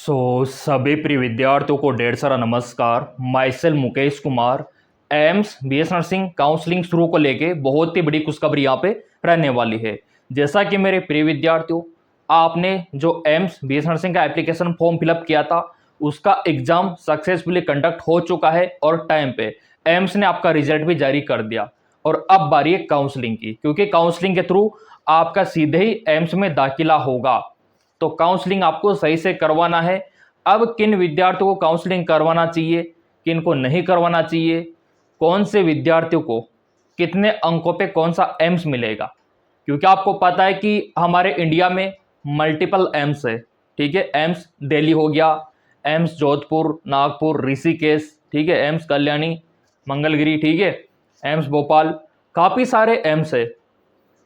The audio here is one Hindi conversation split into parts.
सभी प्रिय विद्यार्थियों को ढेर सारा नमस्कार। Myself Mukesh Kumar. AIIMS BS nursing counselling शुरू को लेके बहुत ही बड़ी खुशखबरी यहाँ पे रहने वाली है। जैसा कि मेरे प्रिय विद्यार्थियों, आपने जो एम्स बीएस नर्सिंग का एप्लीकेशन फॉर्म फिलअप किया था उसका एग्जाम सक्सेसफुली कंडक्ट हो चुका है और टाइम पे एम्स ने आपका रिजल्ट भी जारी कर दिया। और अब बारी है काउंसलिंग की, क्योंकि काउंसलिंग के थ्रू आपका सीधे ही एम्स में दाखिला होगा। तो काउंसलिंग आपको सही से करवाना है। अब किन विद्यार्थियों को काउंसलिंग करवाना चाहिए, किन को नहीं करवाना चाहिए, कौन से विद्यार्थियों को कितने अंकों पे कौन सा एम्स मिलेगा, क्योंकि आपको पता है कि हमारे इंडिया में मल्टीपल एम्स है। ठीक है, एम्स दिल्ली हो गया, एम्स जोधपुर, नागपुर, ऋषिकेश, ठीक है, एम्स कल्याणी, मंगलगिरी, ठीक है, एम्स भोपाल, काफ़ी सारे एम्स है।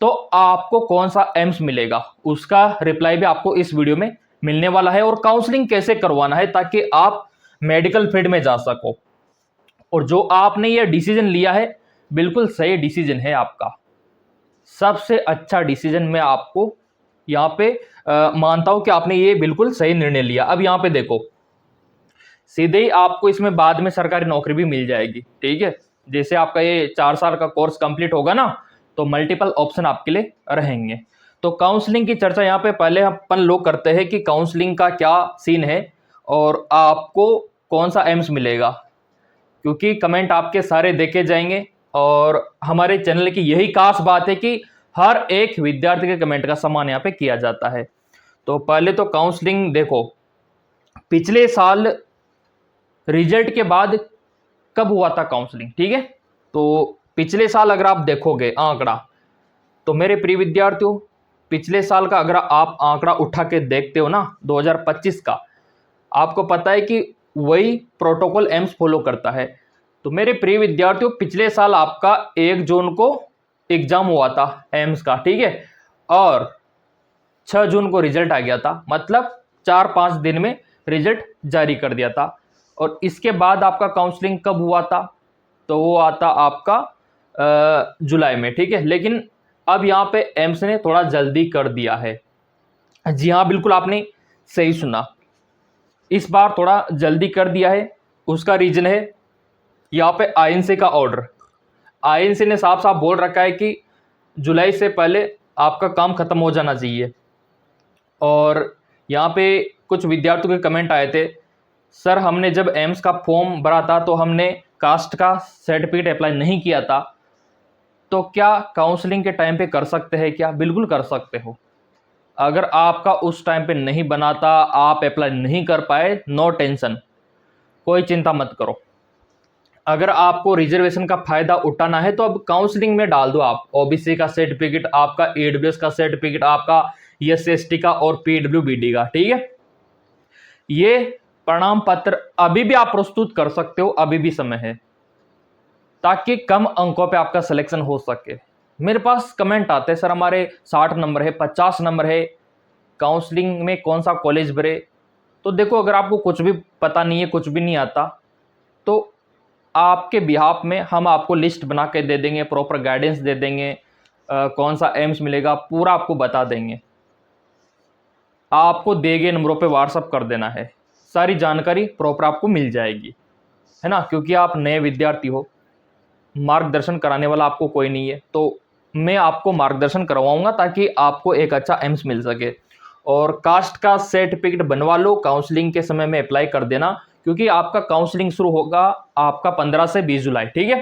तो आपको कौन सा एम्स मिलेगा उसका रिप्लाई भी आपको इस वीडियो में मिलने वाला है, और काउंसलिंग कैसे करवाना है ताकि आप मेडिकल फील्ड में जा सको। और जो आपने ये डिसीजन लिया है बिल्कुल सही डिसीजन है आपका, सबसे अच्छा डिसीजन मैं आपको यहाँ पे मानता हूं कि आपने ये बिल्कुल सही निर्णय लिया। अब यहाँ पे देखो, सीधे ही आपको इसमें बाद में सरकारी नौकरी भी मिल जाएगी। ठीक है, जैसे आपका ये 4 साल का कोर्स कंप्लीट होगा ना, तो मल्टीपल ऑप्शन आपके लिए रहेंगे। तो काउंसलिंग की चर्चा यहाँ पे पहले अपन लोग करते हैं कि काउंसलिंग का क्या सीन है और आपको कौन सा एम्स मिलेगा, क्योंकि कमेंट आपके सारे देखे जाएंगे। और हमारे चैनल की यही खास बात है कि हर एक विद्यार्थी के कमेंट का सम्मान यहाँ पे किया जाता है। तो पहले तो काउंसलिंग देखो, पिछले साल रिजल्ट के बाद कब हुआ था काउंसलिंग। ठीक है, तो पिछले साल अगर आप देखोगे आंकड़ा, तो मेरे प्रिय विद्यार्थियों पिछले साल का अगर आप आंकड़ा उठा के देखते हो ना 2025 का, आपको पता है कि वही प्रोटोकॉल एम्स फॉलो करता है। तो मेरे प्रिय विद्यार्थियों पिछले साल आपका 1 जून को एग्जाम हुआ था एम्स का, ठीक है, और 6 जून को रिजल्ट आ गया था, मतलब 4-5 दिन में रिजल्ट जारी कर दिया था। और इसके बाद आपका काउंसलिंग कब हुआ था, तो वो आता आपका जुलाई में। ठीक है, लेकिन अब यहाँ पे एम्स ने थोड़ा जल्दी कर दिया है। जी हाँ, बिल्कुल आपने सही सुना, इस बार थोड़ा जल्दी कर दिया है। उसका रीजन है यहाँ पे आईएनसी का ऑर्डर। आईएनसी ने साफ साफ बोल रखा है कि जुलाई से पहले आपका काम खत्म हो जाना चाहिए। और यहाँ पे कुछ विद्यार्थियों के कमेंट आए थे, सर हमने जब एम्स का फॉर्म भरा था तो हमने कास्ट का सर्टिफिकेट अप्लाई नहीं किया था, तो क्या काउंसलिंग के टाइम पे कर सकते हैं क्या? बिल्कुल कर सकते हो। अगर आपका उस टाइम पे नहीं बना था, आप अप्लाई नहीं कर पाए, नो टेंशन, कोई चिंता मत करो। अगर आपको रिजर्वेशन का फायदा उठाना है तो अब काउंसलिंग में डाल दो आप ओबीसी का सर्टिफिकेट, आपका ईडब्ल्यूएस का सर्टिफिकेट, आपका एससी/एसटी का और पीडब्ल्यूबीडी का। ठीक है, ये प्रमाण पत्र अभी भी आप प्रस्तुत कर सकते हो, अभी भी समय है, ताकि कम अंकों पे आपका सिलेक्शन हो सके। मेरे पास कमेंट आते हैं, सर हमारे 60 नंबर है, 50 नंबर है, काउंसलिंग में कौन सा कॉलेज भरे। तो देखो, अगर आपको कुछ भी पता नहीं है, कुछ भी नहीं आता, तो आपके बिहाफ में हम आपको लिस्ट बना के दे देंगे, प्रॉपर गाइडेंस दे देंगे, कौन सा एम्स मिलेगा पूरा आपको बता देंगे। आपको दिए गए नंबरों पे व्हाट्सअप कर देना है, सारी जानकारी प्रॉपर आपको मिल जाएगी, है ना, क्योंकि आप नए विद्यार्थी हो, मार्गदर्शन कराने वाला आपको कोई नहीं है, तो मैं आपको मार्गदर्शन करवाऊंगा ताकि आपको एक अच्छा एम्स मिल सके। और कास्ट का सर्टिफिकेट बनवा लो, काउंसलिंग के समय में अप्लाई कर देना, क्योंकि आपका काउंसलिंग शुरू होगा आपका 15 से 20 जुलाई। ठीक है,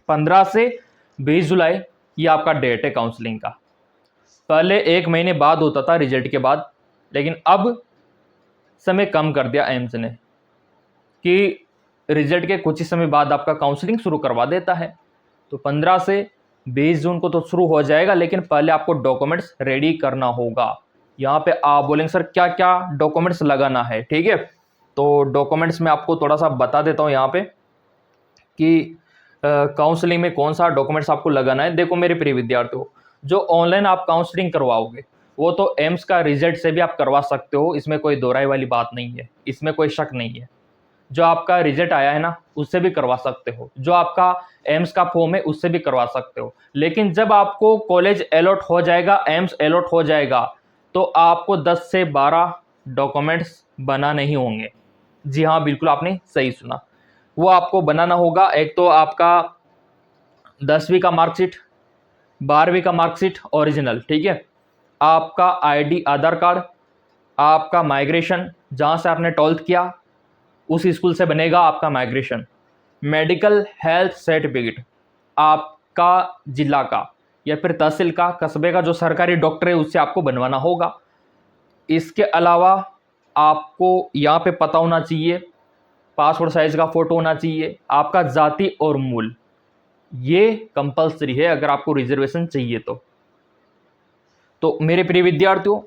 15 से 20 जुलाई ये आपका डेट है काउंसलिंग का। पहले 1 महीने बाद होता था रिजल्ट के बाद, लेकिन अब समय कम कर दिया एम्स ने कि रिजल्ट के कुछ ही समय बाद आपका काउंसलिंग शुरू करवा देता है। तो 15 से 20 जून को तो शुरू हो जाएगा, लेकिन पहले आपको डॉक्यूमेंट्स रेडी करना होगा। यहाँ पे आप बोलेंगे सर क्या क्या डॉक्यूमेंट्स लगाना है। ठीक है, तो डॉक्यूमेंट्स में आपको थोड़ा सा बता देता हूँ यहाँ पे कि काउंसलिंग में कौन सा डॉक्यूमेंट्स आपको लगाना है। देखो मेरे प्रिय विद्यार्थियों, जो ऑनलाइन आप काउंसलिंग करवाओगे वो तो एम्स का रिजल्ट से भी आप करवा सकते हो, इसमें कोई दोहराई वाली बात नहीं है, इसमें कोई शक नहीं है। जो आपका रिजल्ट आया है ना उससे भी करवा सकते हो, जो आपका एम्स का फॉर्म है उससे भी करवा सकते हो। लेकिन जब आपको कॉलेज अलॉट हो जाएगा, एम्स अलॉट हो जाएगा, तो आपको 10 से 12 डॉक्यूमेंट्स बना नहीं होंगे। जी हाँ, बिल्कुल आपने सही सुना। वो आपको बनाना होगा, एक तो आपका 10वीं का मार्कशीट, 12वीं का मार्कशीट ओरिजिनल, ठीक है, आपका आईडी आधार कार्ड, आपका माइग्रेशन, जहाँ से आपने 12th किया उस स्कूल से बनेगा आपका माइग्रेशन, मेडिकल हेल्थ सर्टिफिकेट आपका जिला का या फिर तहसील का, कस्बे का जो सरकारी डॉक्टर है उससे आपको बनवाना होगा। इसके अलावा आपको यहाँ पे पता होना चाहिए, पासपोर्ट साइज का फोटो होना चाहिए, आपका जाति और मूल, ये कंपलसरी है अगर आपको रिजर्वेशन चाहिए तो मेरे प्रिय विद्यार्थियों,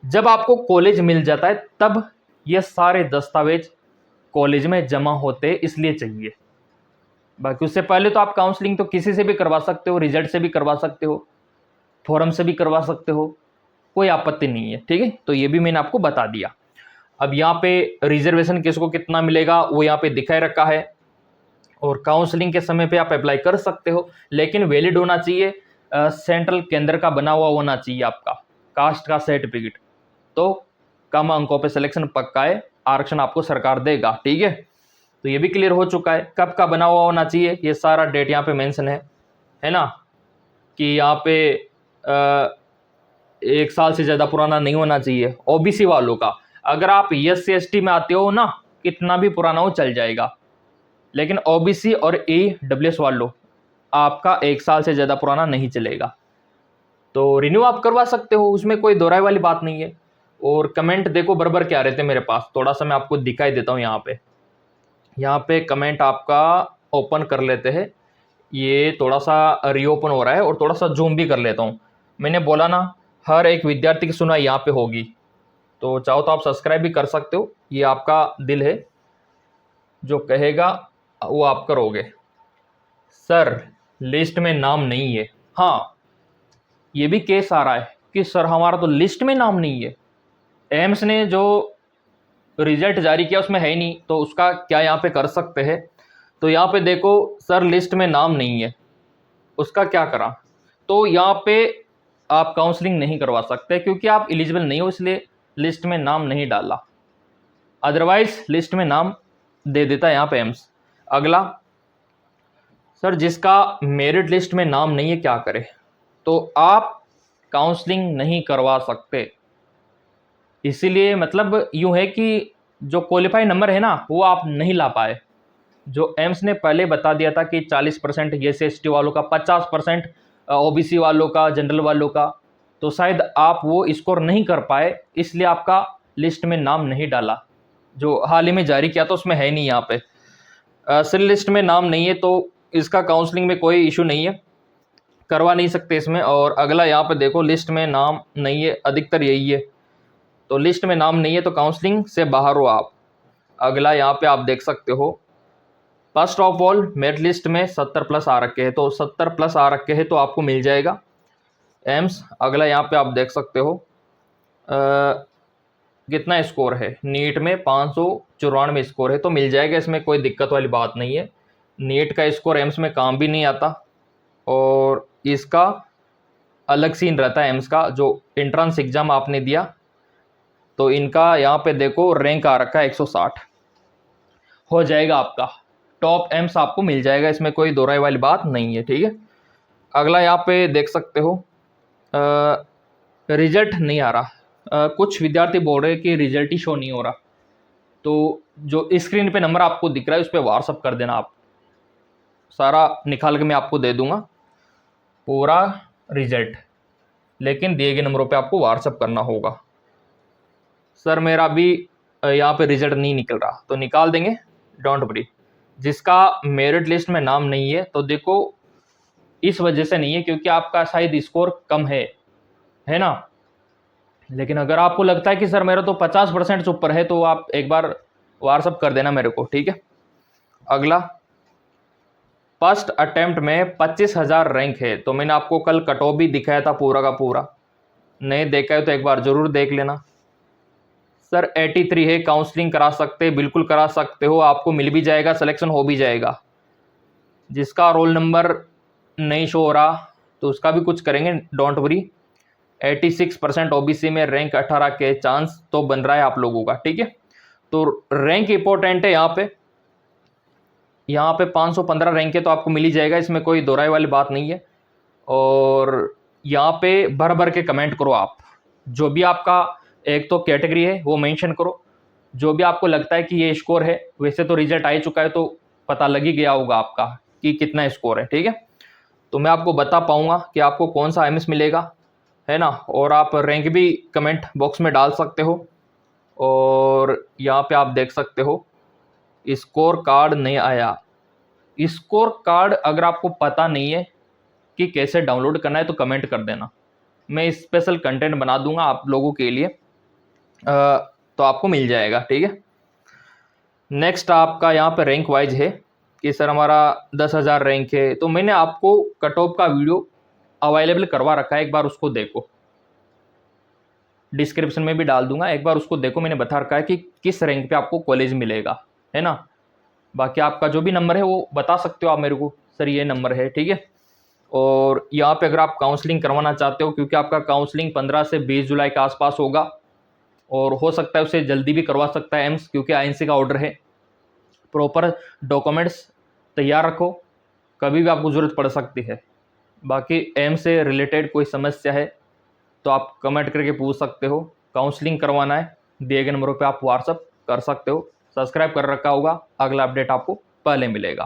जब आपको कॉलेज मिल जाता है तब ये सारे दस्तावेज कॉलेज में जमा होते इसलिए चाहिए। बाकी उससे पहले तो आप काउंसलिंग तो किसी से भी करवा सकते हो, रिजल्ट से भी करवा सकते हो, फॉरम से भी करवा सकते हो, कोई आपत्ति नहीं है, ठीक है। तो ये भी मैंने आपको बता दिया। अब यहाँ पे रिजर्वेशन किसको कितना मिलेगा वो यहाँ पे दिखाई रखा है, और काउंसलिंग के समय पे आप अप्लाई कर सकते हो, लेकिन वैलिड होना चाहिए, सेंट्रल केंद्र का बना हुआ होना चाहिए आपका कास्ट का सर्टिफिकेट, तो कम अंकों पे सिलेक्शन पक्का है, आरक्षण आपको सरकार देगा, ठीक है। तो ये भी क्लियर हो चुका है। कब का बना हुआ होना चाहिए, ये सारा डेट यहाँ पे मेंशन है ना, कि यहाँ पे 1 साल से ज़्यादा पुराना नहीं होना चाहिए। ओबीसी वालों का, अगर आप SC/ST में आते हो ना, कितना भी पुराना हो चल जाएगा, लेकिन ओबीसी और EWS वालों आपका 1 साल से ज़्यादा पुराना नहीं चलेगा। तो रिन्यू आप करवा सकते हो, उसमें कोई दोहराई वाली बात नहीं है। और कमेंट देखो बरबर क्या रहते हैं मेरे पास, थोड़ा सा मैं आपको दिखाई देता हूँ। यहाँ पे कमेंट आपका ओपन कर लेते हैं, ये थोड़ा सा रीओपन हो रहा है, और थोड़ा सा जूम भी कर लेता हूँ। मैंने बोला ना, हर एक विद्यार्थी की सुनाई यहाँ पे होगी, तो चाहो तो आप सब्सक्राइब भी कर सकते हो, ये आपका दिल है, जो कहेगा वो आप करोगे। सर लिस्ट में नाम नहीं है, हाँ ये भी केस आ रहा है कि सर हमारा तो लिस्ट में नाम नहीं है, एम्स ने जो रिजल्ट जारी किया उसमें है ही नहीं, तो उसका क्या यहाँ पे कर सकते हैं। तो यहाँ पे देखो सर लिस्ट में नाम नहीं है, उसका क्या करा, तो यहाँ पे आप काउंसलिंग नहीं करवा सकते क्योंकि आप एलिजिबल नहीं हो, इसलिए लिस्ट में नाम नहीं डाला, अदरवाइज लिस्ट में नाम दे देता है यहाँ पे एम्स। अगला, सर जिसका मेरिट लिस्ट में नाम नहीं है क्या करे, तो आप काउंसलिंग नहीं करवा सकते। इसीलिए मतलब यूँ है कि जो क्वालिफाई नंबर है ना वो आप नहीं ला पाए, जो एम्स ने पहले बता दिया था कि 40% SC/ST वालों का, 50% OBC वालों का, जनरल वालों का, तो शायद आप वो स्कोर नहीं कर पाए, इसलिए आपका लिस्ट में नाम नहीं डाला। जो हाल ही में जारी किया था उसमें है नहीं, यहाँ पे सिल लिस्ट में नाम नहीं है, तो इसका काउंसलिंग में कोई इशू नहीं है, करवा नहीं सकते इसमें। और अगला यहाँ पे देखो लिस्ट में नाम नहीं है, अधिकतर यही है, तो लिस्ट में नाम नहीं है तो काउंसलिंग से बाहर हो आप। अगला यहाँ पे आप देख सकते हो, first of all merit list में 70+ आ रखे हैं, तो 70+ आ रखे हैं तो आपको मिल जाएगा एम्स। अगला यहाँ पे आप देख सकते हो कितना स्कोर है, नीट में 594 स्कोर है, तो मिल जाएगा, इसमें कोई दिक्कत वाली बात नहीं है। नीट का स्कोर एम्स में काम भी नहीं आता, और इसका अलग सीन रहता है एम्स का, जो एंट्रेंस एग्ज़ाम आपने दिया, तो इनका यहाँ पे देखो रैंक आ रखा है 160, हो जाएगा आपका, टॉप एम्स आपको मिल जाएगा, इसमें कोई दोहराई वाली बात नहीं है, ठीक है। अगला यहाँ पे देख सकते हो रिजल्ट नहीं आ रहा, कुछ विद्यार्थी बोल रहे हैं कि रिजल्ट ही शो नहीं हो रहा, तो जो स्क्रीन पे नंबर आपको दिख रहा है उस पर व्हाट्सअप कर देना, आप सारा निकाल के मैं आपको दे दूंगा पूरा रिजल्ट, लेकिन दिए गए नंबरों पे आपको व्हाट्सअप करना होगा। सर मेरा भी यहाँ पे रिजल्ट नहीं निकल रहा, तो निकाल देंगे, डोंट वरी। जिसका मेरिट लिस्ट में नाम नहीं है, तो देखो इस वजह से नहीं है क्योंकि आपका शायद स्कोर कम है ना, लेकिन अगर आपको लगता है कि सर मेरा तो 50% से ऊपर है, तो आप एक बार व्हाट्सअप कर देना मेरे को, ठीक है। अगला, फर्स्ट अटेम्प्ट में 25,000 रैंक है, तो मैंने आपको कल कट ऑफ भी दिखाया था पूरा का पूरा, नहीं देखा है तो एक बार ज़रूर देख लेना। सर 83 है, काउंसलिंग करा सकते, बिल्कुल करा सकते हो, आपको मिल भी जाएगा, सिलेक्शन हो भी जाएगा। जिसका रोल नंबर नहीं शो हो रहा तो उसका भी कुछ करेंगे, डोंट वरी। 86% ओबीसी में रैंक 18 के चांस तो बन रहा है आप लोगों का, ठीक है। तो रैंक इंपॉर्टेंट है यहाँ पे 515 रैंक है तो आपको मिल ही जाएगा, इसमें कोई दोहराई वाली बात नहीं है। और यहाँ पे भर भर के कमेंट करो आप, जो भी आपका एक तो कैटेगरी है वो मेंशन करो, जो भी आपको लगता है कि ये स्कोर है। वैसे तो रिजल्ट आ ही चुका है तो पता लग ही गया होगा आपका कि कितना स्कोर है, ठीक है। तो मैं आपको बता पाऊंगा कि आपको कौन सा एमएस मिलेगा, है ना। और आप रैंक भी कमेंट बॉक्स में डाल सकते हो। और यहाँ पे आप देख सकते हो स्कोर कार्ड नहीं आया। स्कोर कार्ड अगर आपको पता नहीं है कि कैसे डाउनलोड करना है तो कमेंट कर देना, मैं स्पेशल कंटेंट बना दूंगा आप लोगों के लिए, तो आपको मिल जाएगा, ठीक है। नेक्स्ट आपका यहाँ पे रैंक वाइज है कि सर हमारा 10,000 रैंक है, तो मैंने आपको कट ऑफ का वीडियो अवेलेबल करवा रखा है, एक बार उसको देखो, डिस्क्रिप्शन में भी डाल दूंगा, एक बार उसको देखो। मैंने बता रखा है कि किस रैंक पे आपको कॉलेज मिलेगा, है ना। बाकी आपका जो भी नंबर है वो बता सकते हो आप मेरे को, सर ये नंबर है, ठीक है। और यहाँ पे अगर आप काउंसलिंग करवाना चाहते हो, क्योंकि आपका काउंसलिंग 15 से 20 जुलाई के आसपास होगा, और हो सकता है उसे जल्दी भी करवा सकता है एम्स, क्योंकि आईएनसी का ऑर्डर है। प्रॉपर डॉक्यूमेंट्स तैयार रखो, कभी भी आपको ज़रूरत पड़ सकती है। बाकी एम्स से रिलेटेड कोई समस्या है तो आप कमेंट करके पूछ सकते हो। काउंसलिंग करवाना है, दिए गए नंबरों पे आप व्हाट्सअप कर सकते हो। सब्सक्राइब कर रखा होगा, अगला अपडेट आपको पहले मिलेगा।